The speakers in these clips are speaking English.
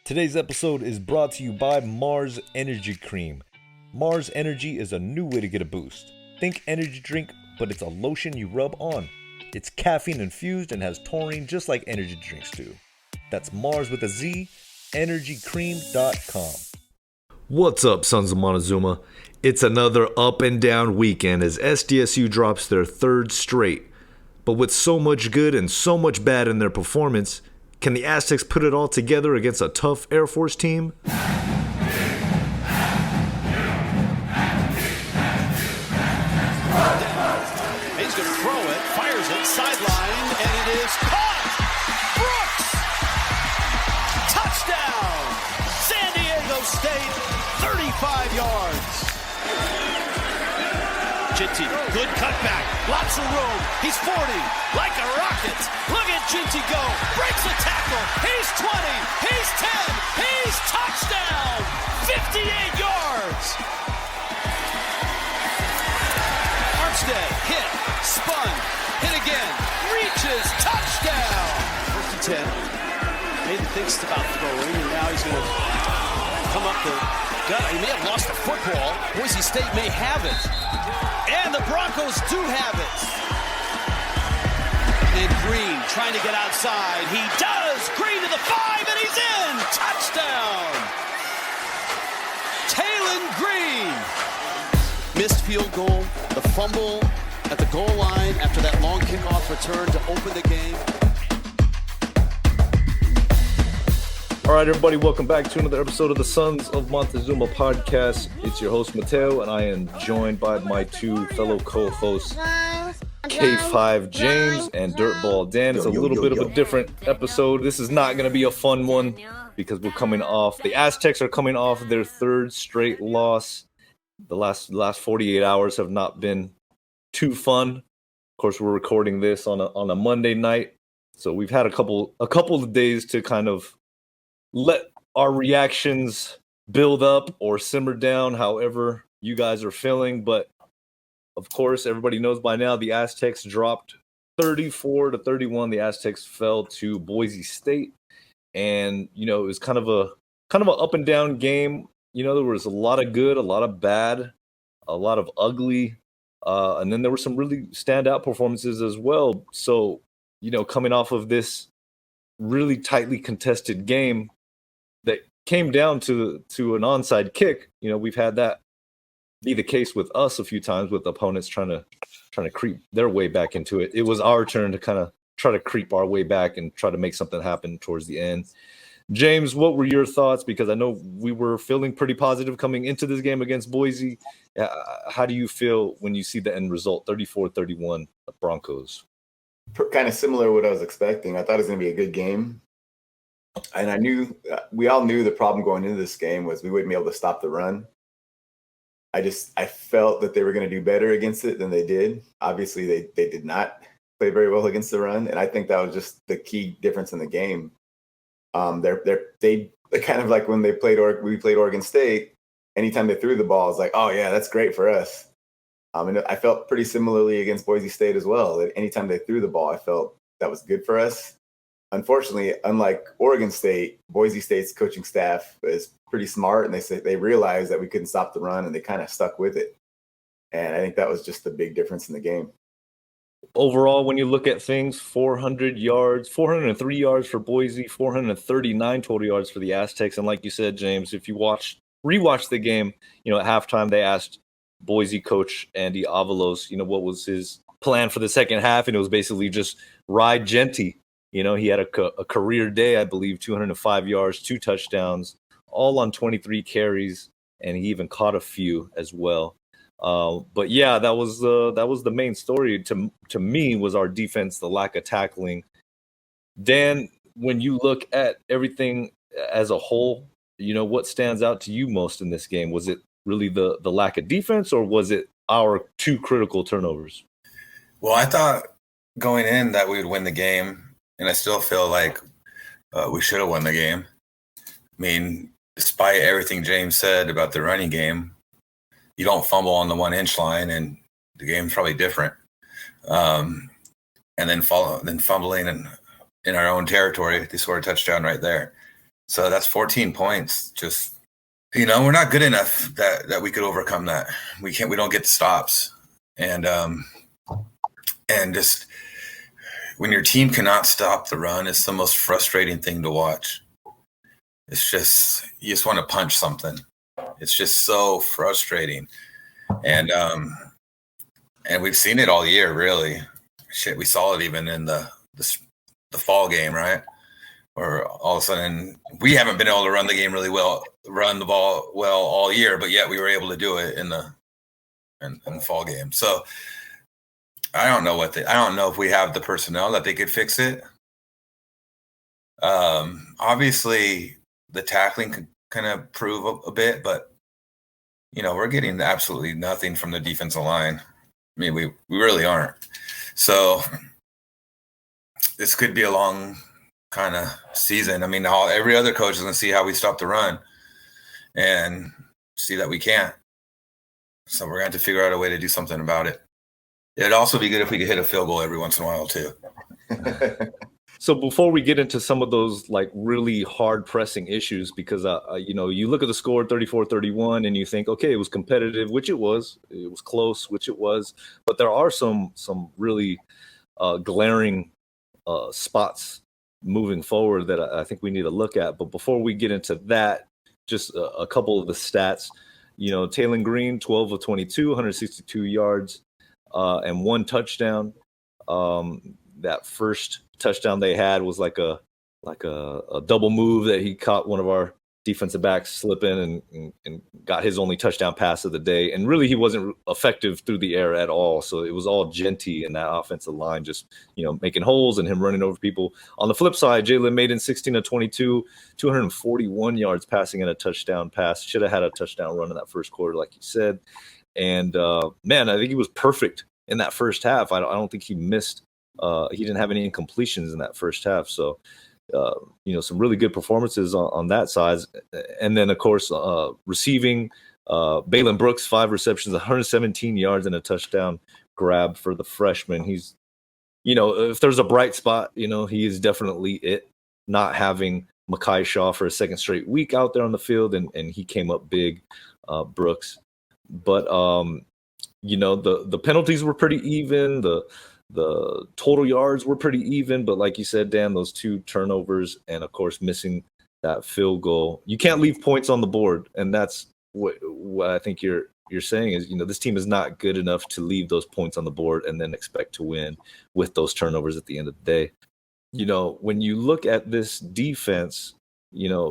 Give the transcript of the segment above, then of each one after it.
Today's episode is brought to you by Mars Energy Cream. Mars Energy is a new way to get a boost. Think energy drink, but it's a lotion you rub on. It's caffeine infused and has taurine just like energy drinks do. That's Mars with a Z, energycream.com. What's up, Sons of Montezuma? It's another up and down weekend as SDSU drops their third straight. But with so much good and so much bad in their performance, can the Aztecs put it all together against a tough Air Force team? He's going to throw it, fires it, sideline, and it is caught! Brooks! Touchdown! San Diego State, 35 yards. Ginty, good cutback, lots of room. He's 40, like a rocket. Look at Ginty go, breaks a tackle. He's 20, he's 10, he's touchdown! 58 yards! Armstead, hit, spun, hit again, reaches, touchdown! First and 10. Nathan thinks about throwing, and now he's going to come up the gut. He may have lost the football. Boise State may have it. And the Broncos do have it. And Green trying to get outside. He does! Green to the 5, and he's in! Touchdown! Talon Green! Missed field goal, the fumble at the goal line after that long kickoff return to open the game. All right, everybody, welcome back to another episode of the Sons of Montezuma podcast. It's your host, Mateo, and I am joined by my two fellow co-hosts, K5 James and Dirtball Dan. It's a little bit of a different episode. This is not going to be a fun one because we're coming off, the Aztecs are coming off their third straight loss. The last 48 hours have not been too fun. Of course, we're recording this on a Monday night, so we've had a couple of days to kind of let our reactions build up or simmer down, however you guys are feeling. But of course, everybody knows by now the Aztecs dropped 34-31. The Aztecs fell to Boise State, and it was kind of an up and down game. There was a lot of good, a lot of bad, a lot of ugly, and then there were some really standout performances as well. So, coming off of this really tightly contested game that came down to an onside kick, we've had that be the case with us a few times with opponents trying to creep their way back into it. It was our turn to kind of try to creep our way back and try to make something happen towards the end. James, what were your thoughts? Because I know we were feeling pretty positive coming into this game against Boise. How do you feel when you see the end result, 34-31 Broncos? Kind of similar to what I was expecting. I thought it was going to be a good game. And I knew we all knew the problem going into this game was we wouldn't be able to stop the run. I felt that they were going to do better against it than they did. Obviously, they did not play very well against the run, and I think that was just the key difference in the game. They kind of like when we played Oregon State. Anytime they threw the ball, it's like, oh yeah, that's great for us. And I felt pretty similarly against Boise State as well. That anytime they threw the ball, I felt that was good for us. Unfortunately, unlike Oregon State, Boise State's coaching staff is pretty smart, and they realized that we couldn't stop the run, and they kind of stuck with it. And I think that was just the big difference in the game. Overall, when you look at things, 400 yards, 403 yards for Boise, 439 total yards for the Aztecs. And like you said, James, if you rewatch the game, at halftime they asked Boise coach Andy Avalos, what was his plan for the second half, and it was basically just ride Ginty. He had a career day, I believe, 205 yards, 2 touchdowns, all on 23 carries, and he even caught a few as well. But yeah, that was the main story to me was our defense, the lack of tackling. Dan, when you look at everything as a whole, what stands out to you most in this game? Was it really the lack of defense, or was it our 2 critical turnovers? Well, I thought going in that we would win the game. And I still feel like we should have won the game. I mean, despite everything James said about the running game, you don't fumble on the 1-inch line, and the game's probably different. And then fumbling in our own territory to score a touchdown right there. So that's 14 points. Just, we're not good enough that we could overcome that. We don't get the stops. And just when your team cannot stop the run, it's the most frustrating thing to watch. It's just, you just want to punch something. It's just so frustrating. And we've seen it all year, really. Shit, we saw it even in the fall game, right? Or all of a sudden, we haven't been able to run the ball well all year, but yet we were able to do it in the fall game. So I don't know I don't know if we have the personnel that they could fix it. Obviously, the tackling could kind of improve a bit, but we're getting absolutely nothing from the defensive line. I mean, we really aren't. So this could be a long kind of season. I mean, every other coach is going to see how we stop the run and see that we can't. So we're going to have to figure out a way to do something about it. It'd also be good if we could hit a field goal every once in a while too. So before we get into some of those like really hard pressing issues, because you look at the score 34-31 and you think, okay, it was competitive, which it was close, which it was, but there are some really glaring spots moving forward that I think we need to look at. But before we get into that, just a couple of the stats. Taylon Green, 12 of 22, 162 yards, and 1 touchdown. That first touchdown they had was like a double move that he caught one of our defensive backs slipping and got his only touchdown pass of the day. And really, he wasn't effective through the air at all. So it was all Genty and that offensive line just, making holes and him running over people. On the flip side, Jalen Maiden, 16 of 22, 241 yards passing and a touchdown pass. Should have had a touchdown run in that first quarter, like you said. And, man, I think he was perfect in that first half. I don't think he missed. He didn't have any incompletions in that first half. So, some really good performances on that side. And then, of course, receiving, Balin Brooks, 5 receptions, 117 yards and a touchdown grab for the freshman. He's, if there's a bright spot, he is definitely it. Not having Mekhi Shaw for a second straight week out there on the field, and he came up big, Brooks. But, the penalties were pretty even. The total yards were pretty even, but like you said, Dan, those 2 turnovers and, of course, missing that field goal. You can't leave points on the board, and that's what I think you're saying is, this team is not good enough to leave those points on the board and then expect to win with those turnovers at the end of the day. When you look at this defense,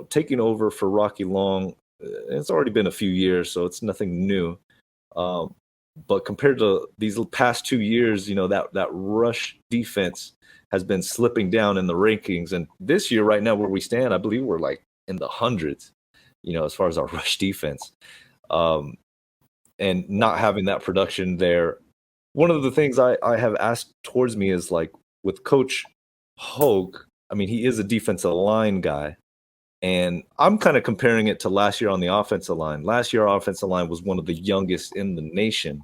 taking over for Rocky Long, it's already been a few years, so it's nothing new. But compared to these past 2 years, that rush defense has been slipping down in the rankings. And this year, right now, where we stand, I believe we're like in the hundreds, as far as our rush defense. And not having that production there. One of the things I have asked towards me is like with Coach Hoke, I mean, he is a defensive line guy. And I'm kind of comparing it to last year on the offensive line. Last year, our offensive line was one of the youngest in the nation.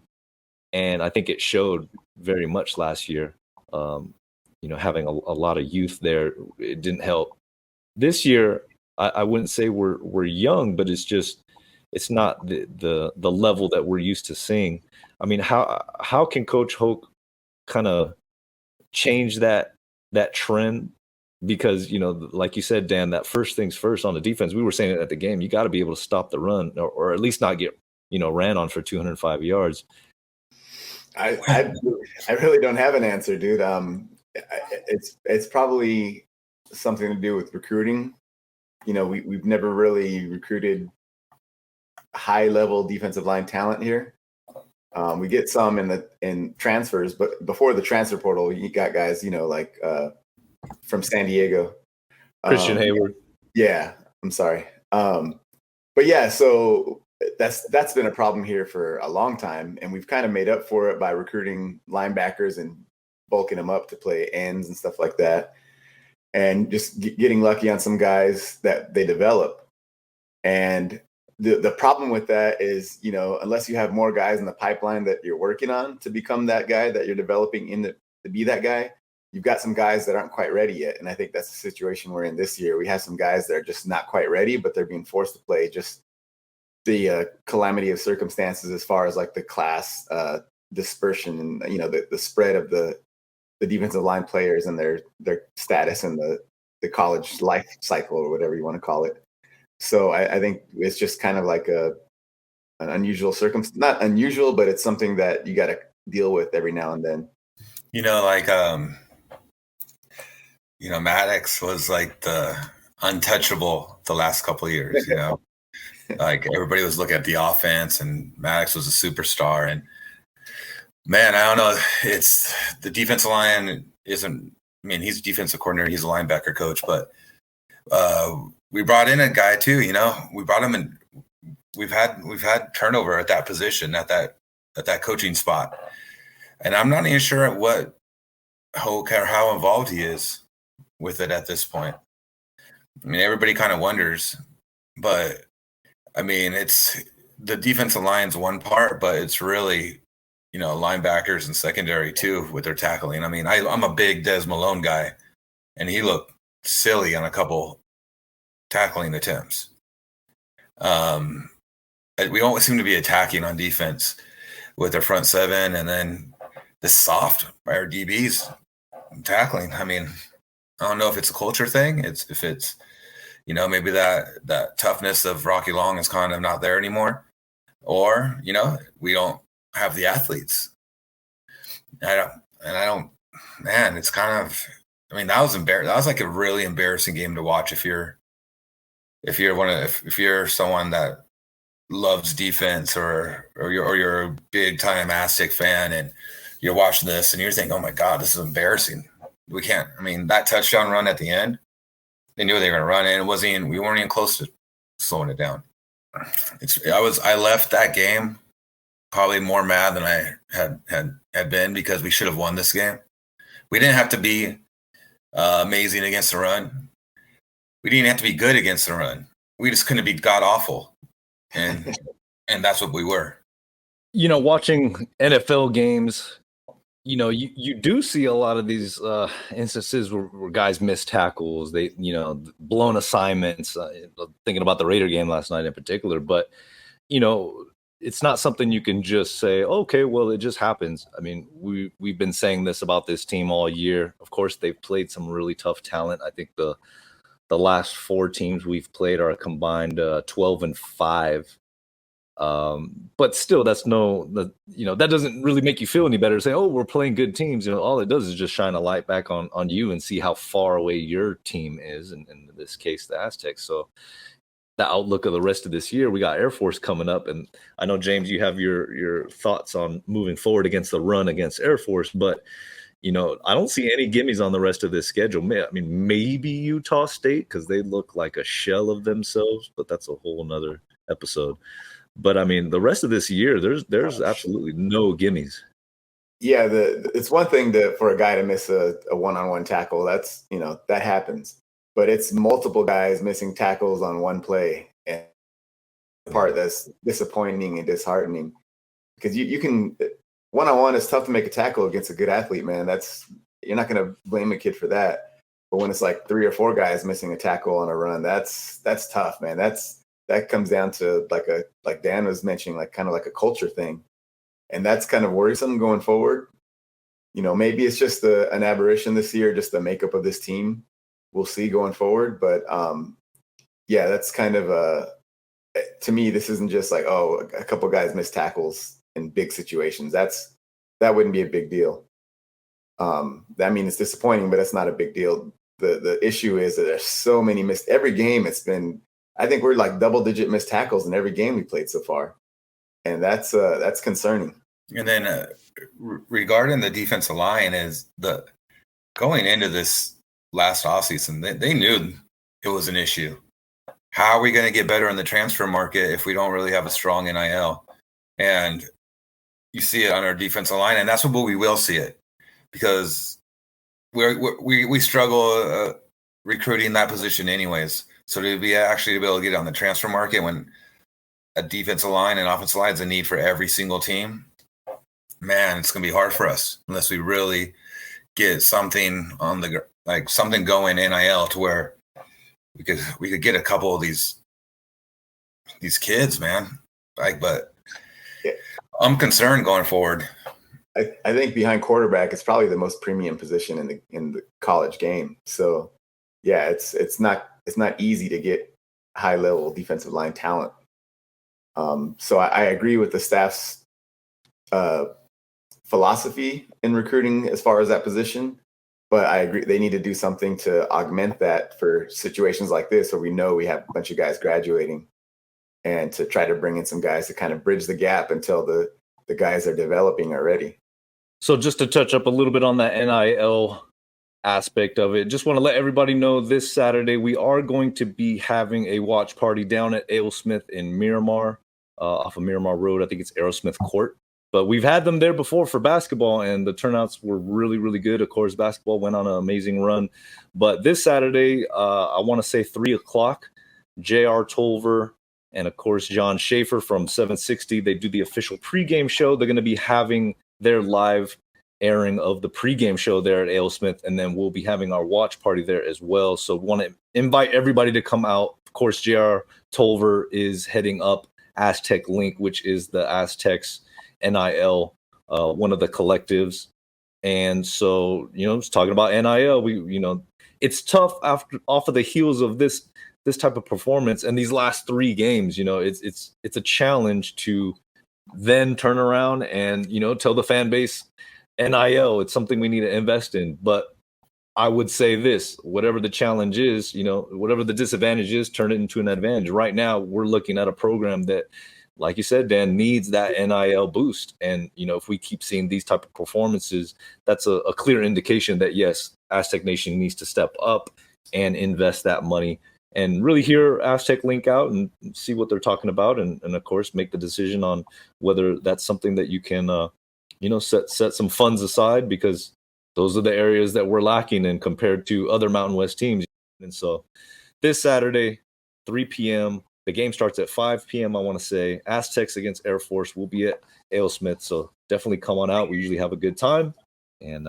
And I think it showed very much last year, having a lot of youth there. It didn't help. This year, I wouldn't say we're young, but it's not the level that we're used to seeing. I mean, how can Coach Hoke kind of change that trend? Because, like you said, Dan, that first things first on the defense, we were saying it at the game, you got to be able to stop the run or at least not get, ran on for 205 yards. I really don't have an answer, dude. It's probably something to do with recruiting. We've never really recruited high level defensive line talent here. We get some in transfers, but before the transfer portal, you got guys, like from San Diego, Christian Hayward. Yeah, I'm sorry. But yeah, so that's been a problem here for a long time, and we've kind of made up for it by recruiting linebackers and bulking them up to play ends and stuff like that, and just getting lucky on some guys that they develop. And the problem with that is, unless you have more guys in the pipeline that you're working on to become that guy that you're developing to be that guy, you've got some guys that aren't quite ready yet. And I think that's the situation we're in this year. We have some guys that are just not quite ready, but they're being forced to play. Just the calamity of circumstances as far as like the class dispersion and, the spread of the defensive line players and their status in the college life cycle or whatever you want to call it. So I think it's just kind of like an unusual circumstance, not unusual, but it's something that you got to deal with every now and then. Maddox was like the untouchable the last couple of years, like everybody was looking at the offense and Maddox was a superstar. And man, I don't know. It's the defensive line isn't, he's a defensive coordinator. He's a linebacker coach, but we brought in a guy too, we brought him in. We've had turnover at that position, at that coaching spot. And I'm not even sure how involved he is with it at this point. Everybody kind of wonders, but it's the defensive line's one part, but it's really, linebackers and secondary too with their tackling. I'm a big Des Malone guy, and he looked silly on a couple tackling attempts. We always seem to be attacking on defense with their front seven, and then the soft by our DBs tackling. I don't know if it's a culture thing. If it's maybe that toughness of Rocky Long is kind of not there anymore, or we don't have the athletes. It's kind of. That was embarrassing. That was like a really embarrassing game to watch if you're someone that loves defense or you're a big time Aztec fan and you're watching this and you're thinking, oh my God, this is embarrassing. We can't. That touchdown run at the end, they knew they were going to run it. And we weren't even close to slowing it down. I left that game probably more mad than I had been, because we should have won this game. We didn't have to be amazing against the run. We didn't have to be good against the run. We just couldn't be god awful, and that's what we were. Watching NFL games, you do see a lot of these instances where guys miss tackles. They, blown assignments. Thinking about the Raider game last night in particular, but it's not something you can just say, okay, well, it just happens. We've been saying this about this team all year. Of course, they've played some really tough talent. I think the last 4 teams we've played are a combined 12-5. But still, that doesn't really make you feel any better. Say, oh, we're playing good teams. All it does is just shine a light back on you and see how far away your team is. And in this case, the Aztecs. So the outlook of the rest of this year, we got Air Force coming up. And I know, James, you have your thoughts on moving forward against the run against Air Force, but I don't see any gimmies on the rest of this schedule. Maybe Utah State, because they look like a shell of themselves, but that's a whole nother episode. But the rest of this year, there's absolutely no gimmies. Yeah, it's one thing for a guy to miss a one-on-one tackle. That's that happens, but it's multiple guys missing tackles on one play, and the part that's disappointing and disheartening, because you can. One-on-one is tough to make a tackle against a good athlete, man. You're not going to blame a kid for that. But when it's like 3 or 4 guys missing a tackle on a run, that's tough, man. That comes down to like Dan was mentioning, like kind of like a culture thing. And that's kind of worrisome going forward. Maybe it's just an aberration this year, just the makeup of this team. We'll see going forward. But that's kind of to me, this isn't just like, oh, a couple guys missed tackles in big situations. That wouldn't be a big deal. It's disappointing, but it's not a big deal. The issue is that there's so many missed. Every game it's been, I think we're like double-digit missed tackles in every game we played so far, and that's concerning. And then regarding the defensive line, is going into this last offseason, they knew it was an issue. How are we going to get better in the transfer market if we don't really have a strong NIL? And you see it on our defensive line, and that's what we will see it, because we struggle recruiting that position anyways. So to be able to get it on the transfer market when a defensive line and offensive line is a need for every single team, man, it's going to be hard for us unless we really get something on the something going NIL to where we could get a couple of these kids, man. But yeah. I'm concerned going forward. I think behind quarterback is probably the most premium position in the college game. So yeah, it's not easy to get high level defensive line talent. So I agree with the staff's philosophy in recruiting as far as that position, but I agree they need to do something to augment that for situations like this where we know we have a bunch of guys graduating, and to try to bring in some guys to kind of bridge the gap until the guys are developing already. So just to touch up a little bit on that NIL aspect of it, just want to let everybody know this Saturday we are going to be having a watch party down at Aerosmith in Miramar, off of Miramar Road. I think it's Aerosmith Court. But we've had them there before for basketball, and the turnouts were really, really good. Of course, basketball went on an amazing run. But this Saturday, I want to say 3 o'clock, J.R. Tolver and, of course, John Schaefer from 760, they do the official pregame show. They're going to be having their live airing of the pregame show there at Aerosmith, and then we'll be having our watch party there as well. So want to invite everybody to come out. Of course, J.R. Tolver is heading up Aztec Link, which is the Aztecs NIL, one of the collectives. And so, just talking about NIL, it's tough off of the heels of this type of performance and these last 3 games. It's a challenge to then turn around and tell the fan base NIL, it's something we need to invest in. But I would say this, whatever the challenge is, whatever the disadvantage is, turn it into an advantage. Right now, we're looking at a program that, like you said, Dan, needs that NIL boost. And, if we keep seeing these type of performances, that's a clear indication that, yes, Aztec Nation needs to step up and invest that money and really hear Aztec Link out and see what they're talking about. And of course, make the decision on whether that's something that you can, set some funds aside, because those are the areas that we're lacking in compared to other Mountain West teams. And so this Saturday, 3 p.m., the game starts at 5 p.m., I want to say. Aztecs against Air Force will be at Aerosmith, so definitely come on out. We usually have a good time, and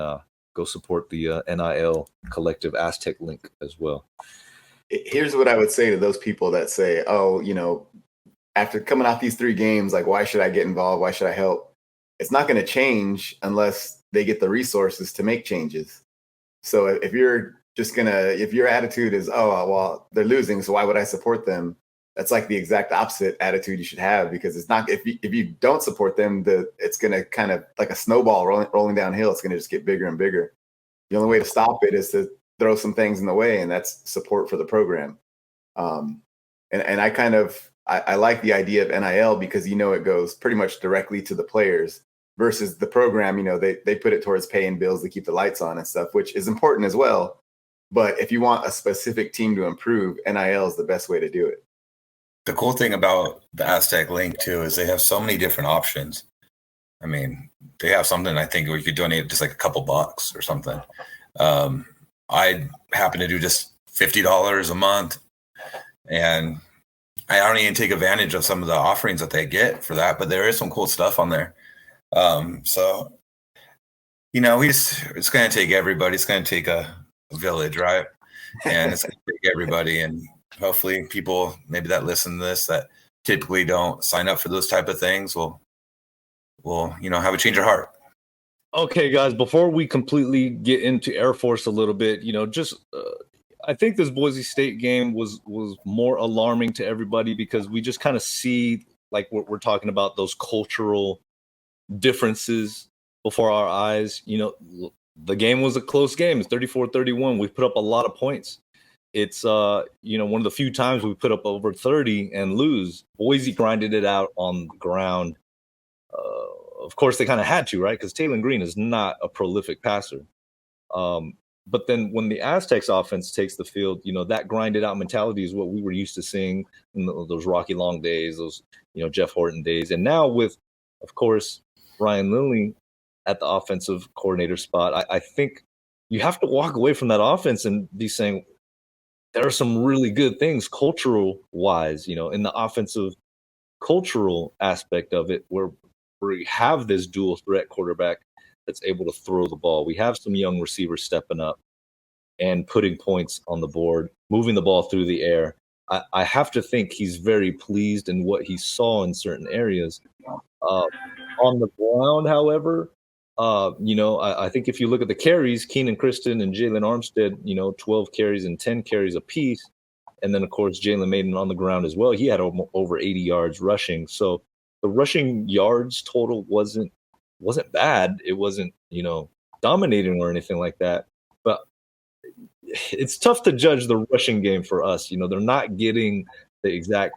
go support the NIL collective Aztec Link as well. Here's what I would say to those people that say, after coming off these 3 games, like, why should I get involved? Why should I help? It's not going to change unless they get the resources to make changes. So if your attitude is, well, they're losing, so why would I support them? That's like the exact opposite attitude you should have, because it's not, if you don't support them, it's going to kind of like a snowball rolling downhill. It's going to just get bigger and bigger. The only way to stop it is to throw some things in the way, and that's support for the program. And I like the idea of NIL because, it goes pretty much directly to the players versus the program. They put it towards paying bills to keep the lights on and stuff, which is important as well. But if you want a specific team to improve, NIL is the best way to do it. The cool thing about the Aztec Link, too, is they have so many different options. I mean, they have something, I think, where you could donate just like a couple bucks or something. I happen to do just $50 a month, and I don't even take advantage of some of the offerings that they get for that, but there is some cool stuff on there. So, it's going to take everybody. It's going to take a village, right? And it's going to take everybody, and hopefully people maybe that listen to this that typically don't sign up for those type of things will have a change of heart. Okay, guys, before we completely get into Air Force a little bit, I think this Boise State game was more alarming to everybody because we just kind of see, like, what we're talking about, those cultural differences before our eyes. The game was a close game. It's 34-31. We put up a lot of points. It's one of the few times we put up over 30 and lose. Boise grinded it out on the ground. Of course, they kind of had to, right? Because Taylon Green is not a prolific passer. But then when the Aztecs offense takes the field, that grinded out mentality is what we were used to seeing in those Rocky Long days, those, Jeff Horton days. And now with, of course, Ryan Lilly at the offensive coordinator spot, I think you have to walk away from that offense and be saying, there are some really good things cultural wise, in the offensive cultural aspect of it, where we have this dual threat quarterback that's able to throw the ball. We have some young receivers stepping up and putting points on the board, moving the ball through the air. I have to think he's very pleased in what he saw in certain areas. On the ground, however, I think if you look at the carries, Keenan Kristen and Jalen Armstead, 12 carries and 10 carries apiece. And then, of course, Jalen Maiden on the ground as well. He had over 80 yards rushing. So the rushing yards total wasn't bad. It wasn't, dominating or anything like that. But it's tough to judge the rushing game for us. They're not getting the exact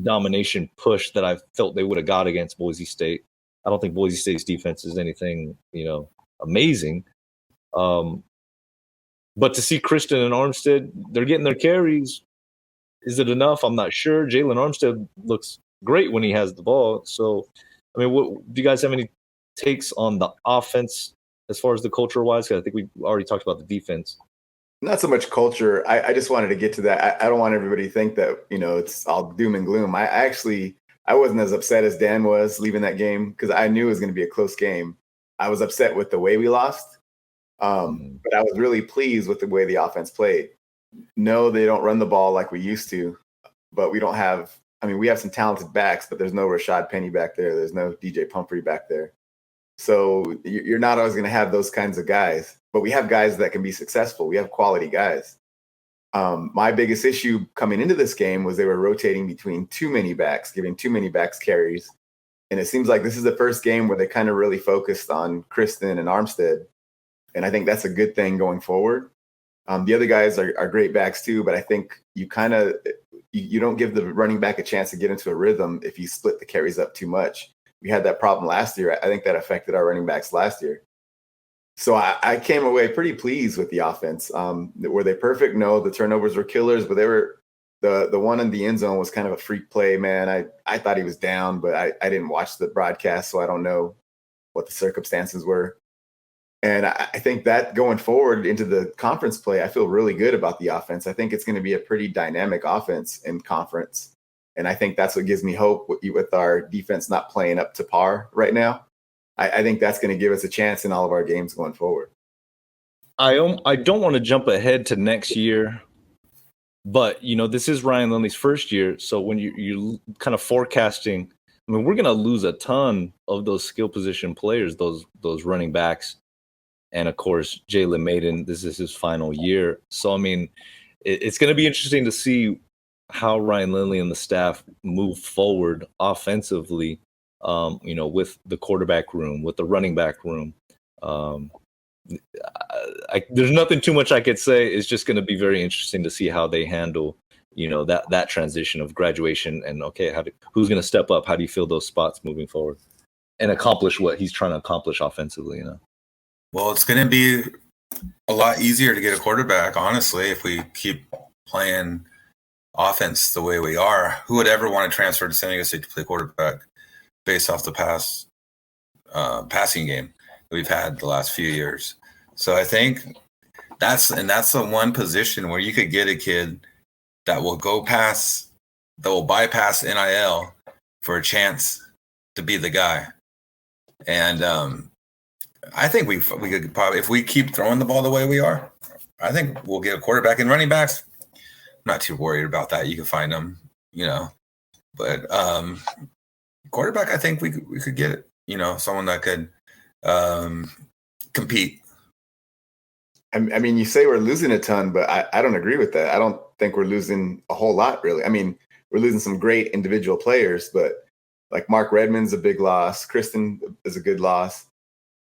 domination push that I felt they would have got against Boise State. I don't think Boise State's defense is anything, amazing. But to see Kristen and Armstead, they're getting their carries. Is it enough? I'm not sure. Jalen Armstead looks great when he has the ball. So, I mean, do you guys have any takes on the offense as far as the culture-wise? Because I think we already talked about the defense. Not so much culture. I just wanted to get to that. I don't want everybody to think that, it's all doom and gloom. I wasn't as upset as Dan was leaving that game because I knew it was going to be a close game. I was upset with the way we lost, but I was really pleased with the way the offense played. No, they don't run the ball like we used to, but we don't have – we have some talented backs, but there's no Rashad Penny back there. There's no DJ Pumphrey back there. So you're not always going to have those kinds of guys, but we have guys that can be successful. We have quality guys. My biggest issue coming into this game was they were rotating between too many backs, giving too many backs carries. And it seems like this is the first game where they kind of really focused on Kristen and Armstead. And I think that's a good thing going forward. The other guys are great backs too, but I think you don't give the running back a chance to get into a rhythm if you split the carries up too much. We had that problem last year. I think that affected our running backs last year. So I came away pretty pleased with the offense. Were they perfect? No, the turnovers were killers, but they were the one in the end zone was kind of a freak play, man. I thought he was down, but I didn't watch the broadcast, so I don't know what the circumstances were. And I think that going forward into the conference play, I feel really good about the offense. I think it's going to be a pretty dynamic offense in conference. And I think that's what gives me hope with our defense not playing up to par right now. I think that's going to give us a chance in all of our games going forward. I don't want to jump ahead to next year, but, this is Ryan Lindley's first year. So when you're kind of forecasting, we're going to lose a ton of those skill position players, those running backs. And, of course, Jalen Maiden, this is his final year. So, it's going to be interesting to see how Ryan Lindley and the staff move forward offensively, with the quarterback room, with the running back room. There's nothing too much I could say. It's just going to be very interesting to see how they handle, that transition of graduation and, who's going to step up? How do you feel those spots moving forward and accomplish what he's trying to accomplish offensively, Well, it's going to be a lot easier to get a quarterback, honestly, if we keep playing offense the way we are. Who would ever want to transfer to San Diego State to play quarterback based off the past passing game that we've had the last few years? So I think that's the one position where you could get a kid that will bypass NIL for a chance to be the guy. And I think we could probably, if we keep throwing the ball the way we are, I think we'll get a quarterback and running backs. I'm not too worried about that. You can find them, but quarterback, I think we could get it, someone that could compete. You say we're losing a ton, but I don't agree with that. I don't think we're losing a whole lot, really. We're losing some great individual players, but like Mark Redmond's a big loss. Kristen is a good loss.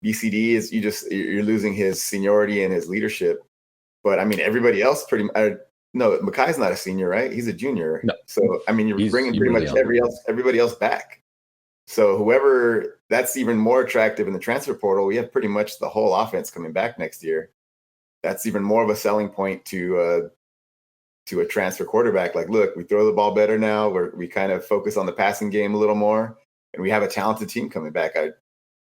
BCD is you're losing his seniority and his leadership. But everybody else no, Makai's not a senior, right? He's a junior. No. So you're bringing pretty much everybody else back. So whoever, that's even more attractive in the transfer portal. We have pretty much the whole offense coming back next year. That's even more of a selling point to a transfer quarterback. Like, look, we throw the ball better now. We kind of focus on the passing game a little more, and we have a talented team coming back.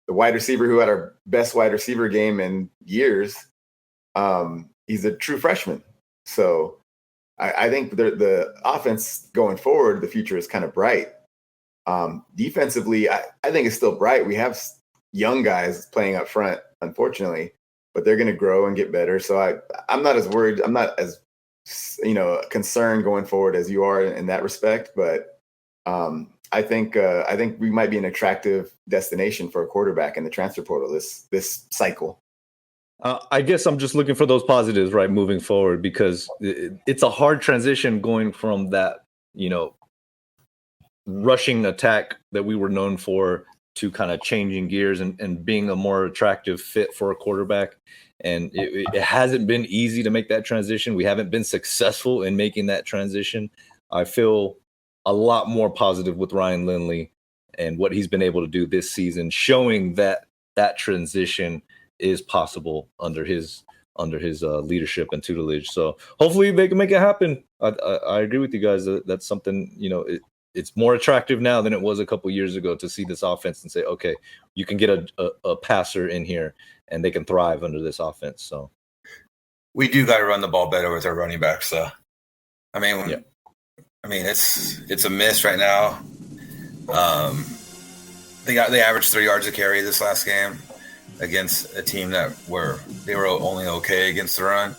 The wide receiver who had our best wide receiver game in years, he's a true freshman. So I think the offense going forward, the future is kind of bright. Defensively, I think it's still bright. We have young guys playing up front. unfortunately, but they're going to grow and get better. So I'm not as worried. I'm not as, concerned going forward as you are in that respect. But I think we might be an attractive destination for a quarterback in the transfer portal this cycle. I guess I'm just looking for those positives, right, moving forward, because it's a hard transition going from that, rushing attack that we were known for to kind of changing gears and being a more attractive fit for a quarterback. And it hasn't been easy to make that transition. We haven't been successful in making that transition. I feel a lot more positive with Ryan Lindley and what he's been able to do this season, showing that transition is possible under his leadership and tutelage. So hopefully they can make it happen. I agree with you guys. That's something, it's more attractive now than it was a couple years ago to see this offense and say, okay, you can get a passer in here and they can thrive under this offense. So we do got to run the ball better with our running backs. So, I mean, it's a miss right now. They averaged 3 yards a carry this last game against a team they were only okay against the run.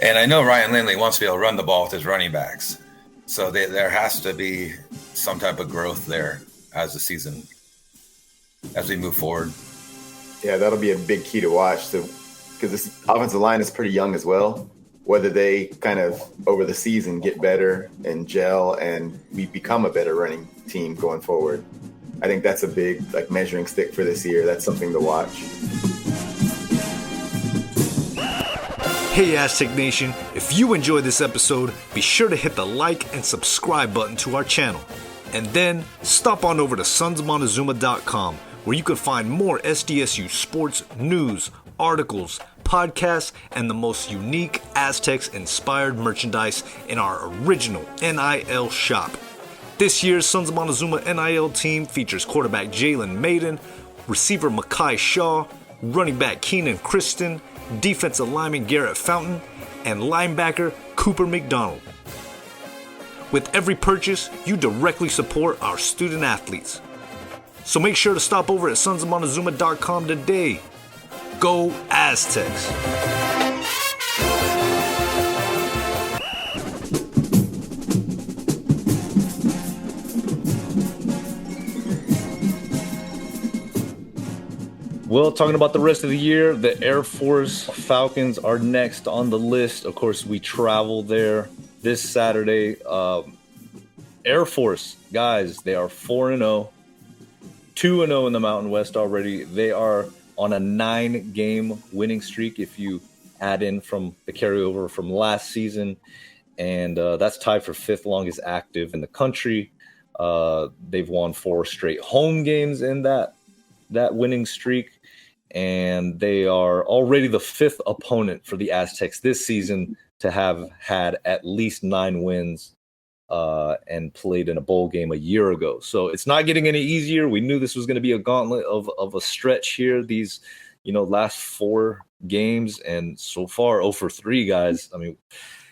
And I know Ryan Lindley wants to be able to run the ball with his running backs. So there has to be some type of growth there as we move forward. Yeah, that'll be a big key to watch. So, because this offensive line is pretty young as well, whether they kind of over the season get better and gel and we become a better running team going forward. I think that's a big measuring stick for this year. That's something to watch. Hey Aztec Nation, if you enjoyed this episode, be sure to hit the like and subscribe button to our channel. And then stop on over to sonsofmontezuma.com, where you can find more SDSU sports, news, articles, podcasts, and the most unique Aztecs-inspired merchandise in our original NIL shop. This year's Sons of Montezuma NIL team features quarterback Jalen Maiden, receiver Mekhi Shaw, running back Keenan Kristen, defensive lineman Garrett Fountain, and linebacker Cooper McDonald. With every purchase, you directly support our student athletes. So make sure to stop over at sonsofmontezuma.com today. Go Aztecs! Well, talking about the rest of the year, the Air Force Falcons are next on the list. Of course, we travel there this Saturday. Air Force, guys, they are 4-0, 2-0 in the Mountain West already. They are on a 9-game winning streak if you add in from the carryover from last season. And that's tied for 5th longest active in the country. They've won 4 straight home games in that winning streak. And they are already the 5th opponent for the Aztecs this season to have had at least 9 wins and played in a bowl game a year ago. So it's not getting any easier. We knew this was going to be a gauntlet of a stretch here, these last 4 games. And so far, 0-for-3, guys. I mean,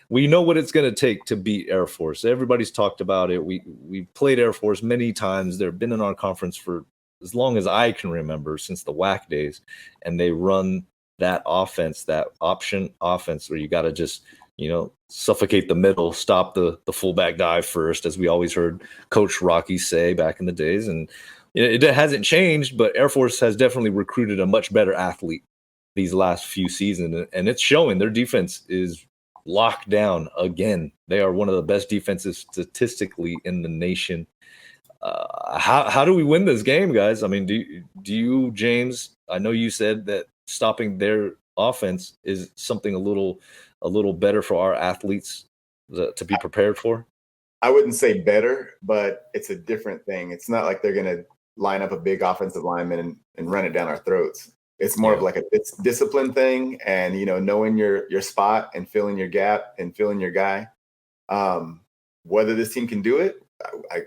we know what it's going to take to beat Air Force. Everybody's talked about it. We played Air Force many times. They've been in our conference for as long as I can remember, since the WAC days, and they run that offense, that option offense, where you got to just, suffocate the middle, stop the fullback dive first, as we always heard Coach Rocky say back in the days. And it hasn't changed, but Air Force has definitely recruited a much better athlete these last few seasons, and it's showing. Their defense is locked down again. They are one of the best defenses statistically in the nation. How do we win this game, guys? I mean, do you, James? I know you said that stopping their offense is something a little better for our athletes to be prepared for. I wouldn't say better, but it's a different thing. It's not like they're going to line up a big offensive lineman and run it down our throats. It's more of like a discipline thing, and knowing your spot and filling your gap and filling your guy. Whether this team can do it,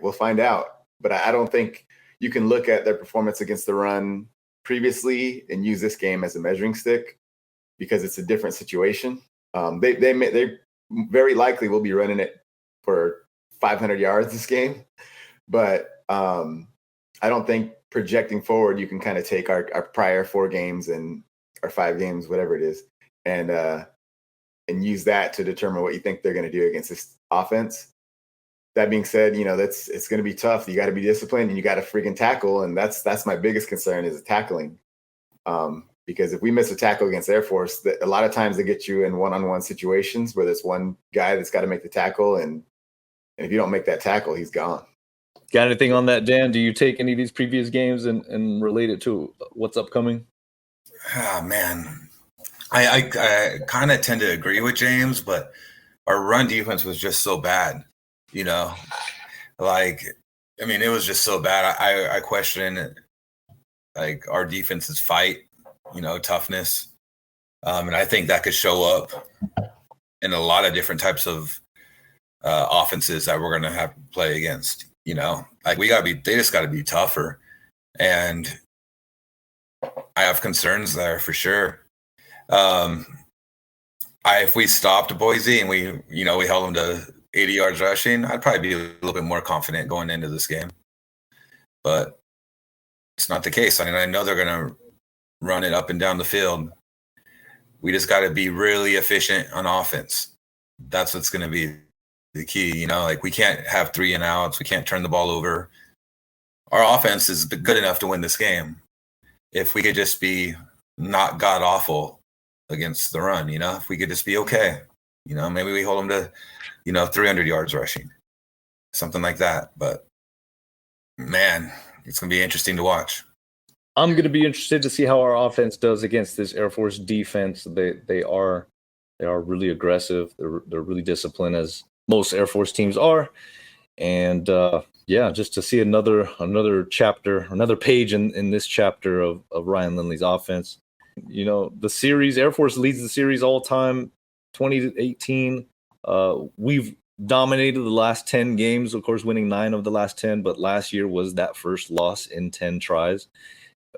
we'll find out. But I don't think you can look at their performance against the run previously and use this game as a measuring stick, because it's a different situation. They very likely will be running it for 500 yards this game, but I I don't think projecting forward, you can kind of take our prior 4 games and our 5 games, whatever it is, and use that to determine what you think they're going to do against this offense. That being said, it's going to be tough. You got to be disciplined and you got to freaking tackle. And that's my biggest concern is tackling. Because if we miss a tackle against Air Force, a lot of times they get you in one-on-one situations where there's one guy that's got to make the tackle. And if you don't make that tackle, he's gone. Got anything on that, Dan? Do you take any of these previous games and relate it to what's upcoming? Oh, man. I kind of tend to agree with James, but our run defense was just so bad, it was just so bad. I question like our defense's fight, toughness. And I think that could show up in a lot of different types of offenses that we're going to have to play against, they just got to be tougher. And I have concerns there for sure. If we stopped Boise and we held them to 80 yards rushing, I'd probably be a little bit more confident going into this game. But it's not the case. I know they're going to run it up and down the field. We just got to be really efficient on offense. That's what's going to be the key. We can't have 3 and outs. We can't turn the ball over. Our offense is good enough to win this game. If we could just be not god awful against the run, if we could just be okay, maybe we hold them to, 300 yards rushing, something like that. But man, it's going to be interesting to watch. I'm going to be interested to see how our offense does against this Air Force defense. They are really aggressive. They're really disciplined, as most Air Force teams are. And just to see another chapter, another page in this chapter of Ryan Lindley's offense. The series, Air Force leads the series all time, 20-18. We've dominated the last 10 games, of course, winning 9 of the last 10. But last year was that first loss in 10 tries.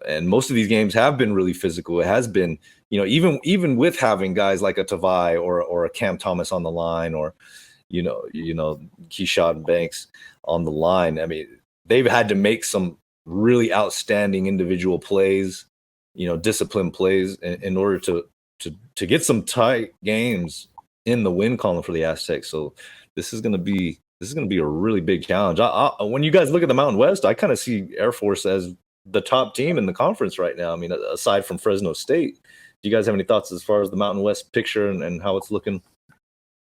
And most of these games have been really physical. It has been, even with having guys like a Tavai or a Cam Thomas on the line, or, Keyshawn Banks on the line. I mean, they've had to make some really outstanding individual plays, disciplined plays in order to get some tight games in the win column for the Aztecs. So this is going to be a really big challenge. When you guys look at the Mountain West, I kind of see Air Force as the top team in the conference right now. I mean, aside from Fresno State. Do you guys have any thoughts as far as the Mountain West picture and how it's looking?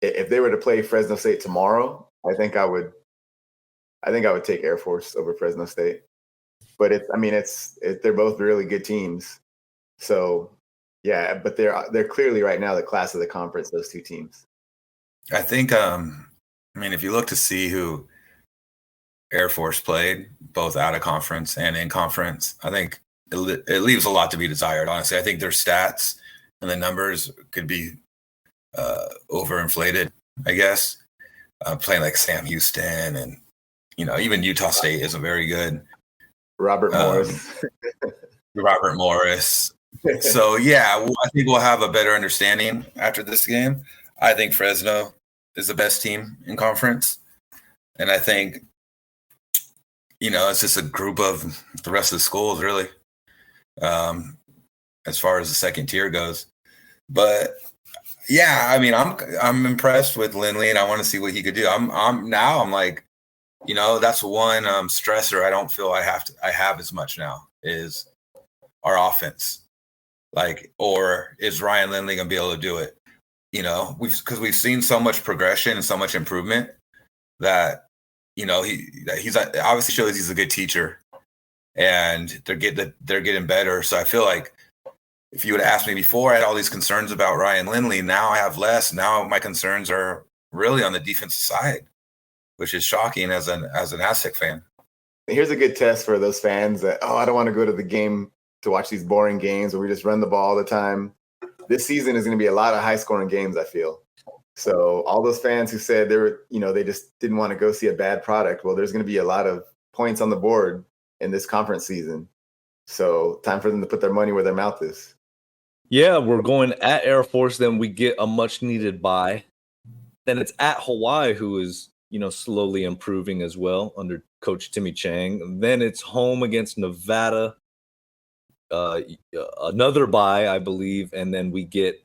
If they were to play Fresno State tomorrow, I think I would take Air Force over Fresno State. But they're both really good teams. So yeah, but they're clearly right now the class of the conference, those two teams. I think if you look to see who Air Force played, both out of conference and in conference, I think it leaves a lot to be desired, honestly. I think their stats and the numbers could be overinflated, I guess. Playing like Sam Houston and, even Utah State isn't very good. Robert Morris. So, yeah, I think we'll have a better understanding after this game. I think Fresno is the best team in conference. And I think, it's just a group of the rest of the schools, really, as far as the second tier goes. But, yeah, I'm impressed with Lindley, and I want to see what he could do. I'm like, that's one stressor I don't feel I have as much now is our offense. Or is Ryan Lindley going to be able to do it? Because we've seen so much progression and so much improvement that, he's obviously shows he's a good teacher, and they're getting better. So I feel like if you would have asked me before, I had all these concerns about Ryan Lindley. Now I have less. Now my concerns are really on the defensive side, which is shocking as an Aztec fan. Here's a good test for those fans that, I don't want to go to the game to watch these boring games where we just run the ball all the time. This season is going to be a lot of high-scoring games, I feel. So all those fans who said they just didn't want to go see a bad product, well, there's going to be a lot of points on the board in this conference season. So time for them to put their money where their mouth is. Yeah, we're going at Air Force. Then we get a much-needed bye. Then it's at Hawaii, who is slowly improving as well under Coach Timmy Chang. Then it's home against Nevada, another bye, I believe, and then we get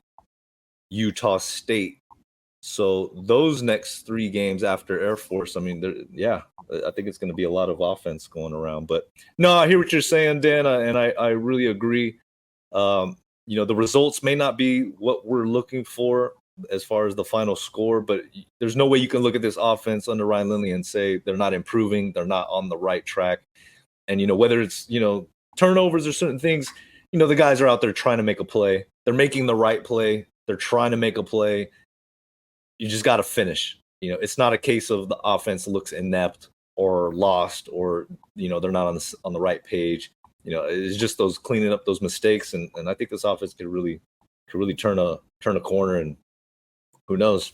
Utah State. So those next 3 games after Air Force, I mean, I think it's going to be a lot of offense going around. But no, I hear what you're saying, Dan, and I really agree. The results may not be what we're looking for as far as the final score, but there's no way you can look at this offense under Ryan Lindley and say they're not improving, they're not on the right track. And, whether it's, turnovers or certain things, the guys are out there trying to make a play. They're making the right play. They're trying to make a play. You just got to finish. It's not a case of the offense looks inept or lost or, they're not on the right page. It's just those cleaning up those mistakes. And I think this offense could really turn a corner, and who knows?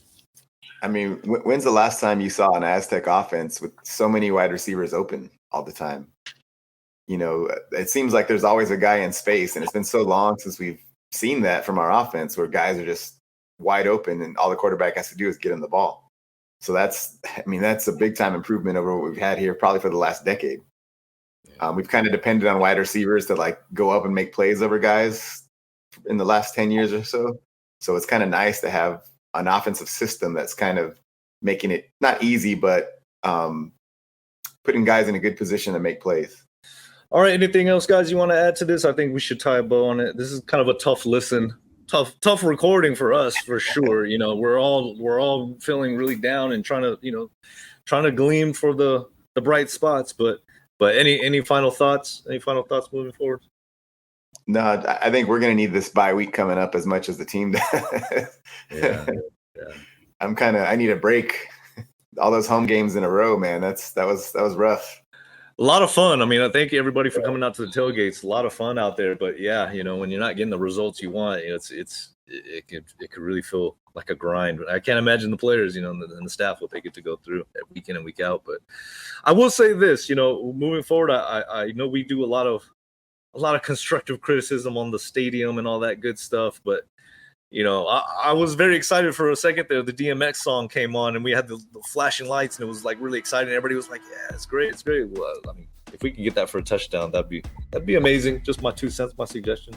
I mean, when's the last time you saw an Aztec offense with so many wide receivers open all the time? It seems like there's always a guy in space, and it's been so long since we've seen that from our offense where guys are just wide open and all the quarterback has to do is get him the ball. So that's a big time improvement over what we've had here probably for the last decade. We've kind of depended on wide receivers to go up and make plays over guys in the last 10 years or so. So it's kind of nice to have an offensive system that's kind of making it not easy, but putting guys in a good position to make plays. All right. Anything else, guys, you want to add to this? I think we should tie a bow on it. This is kind of a tough listen. Tough recording for us, for sure. We're all feeling really down and trying to gleam for the bright spots. But any final thoughts? Any final thoughts moving forward? No, I think we're going to need this bye week coming up as much as the team does. Yeah. I need a break. All those home games in a row, man. that was rough. A lot of fun. I mean, I thank everybody for coming out to the tailgates. A lot of fun out there. But yeah, when you're not getting the results you want, it could really feel like a grind. I can't imagine the players, and the staff what they get to go through week in and week out. But I will say this, moving forward, I know we do a lot of constructive criticism on the stadium and all that good stuff. But I was very excited for a second there. The DMX song came on and we had the flashing lights and it was really exciting. Everybody was like, yeah, it's great. It's great. Well, I mean, if we could get that for a touchdown, that'd be amazing. Just my 2 cents, my suggestion.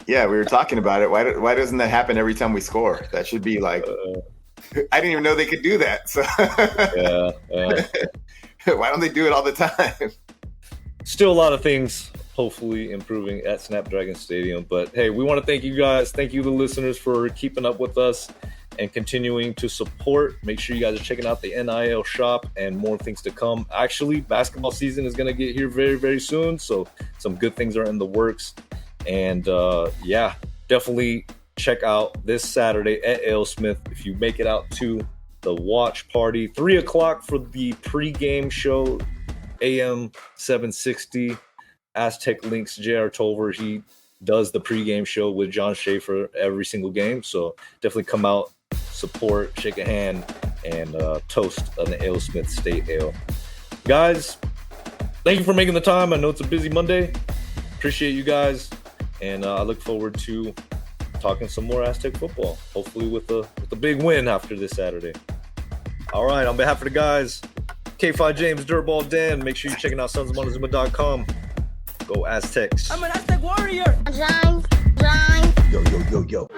Yeah, we were talking about it. Why doesn't that happen every time we score? That should be I didn't even know they could do that. So yeah. Why don't they do it all the time? Still a lot of things hopefully improving at Snapdragon Stadium. But hey, we want to thank you guys. Thank you, the listeners, for keeping up with us and continuing to support. Make sure you guys are checking out the NIL shop and more things to come. Actually, basketball season is going to get here very, very soon. So some good things are in the works. And definitely check out this Saturday at AleSmith. If you make it out to the watch party, 3:00 for the pregame show, AM 760. Aztec Links JR Tolver, he does the pregame show with John Schaefer every single game. So definitely come out, support, shake a hand, and toast an AleSmith State Ale. Guys, thank you for making the time. I know it's a busy Monday. Appreciate you guys. And I look forward to talking some more Aztec football, hopefully with a big win after this Saturday. All right, on behalf of the guys, K5 James, Dirtball Dan, make sure you're checking out sonsofmontezuma.com. Go Aztecs. I'm an Aztec warrior. Grind. Yo.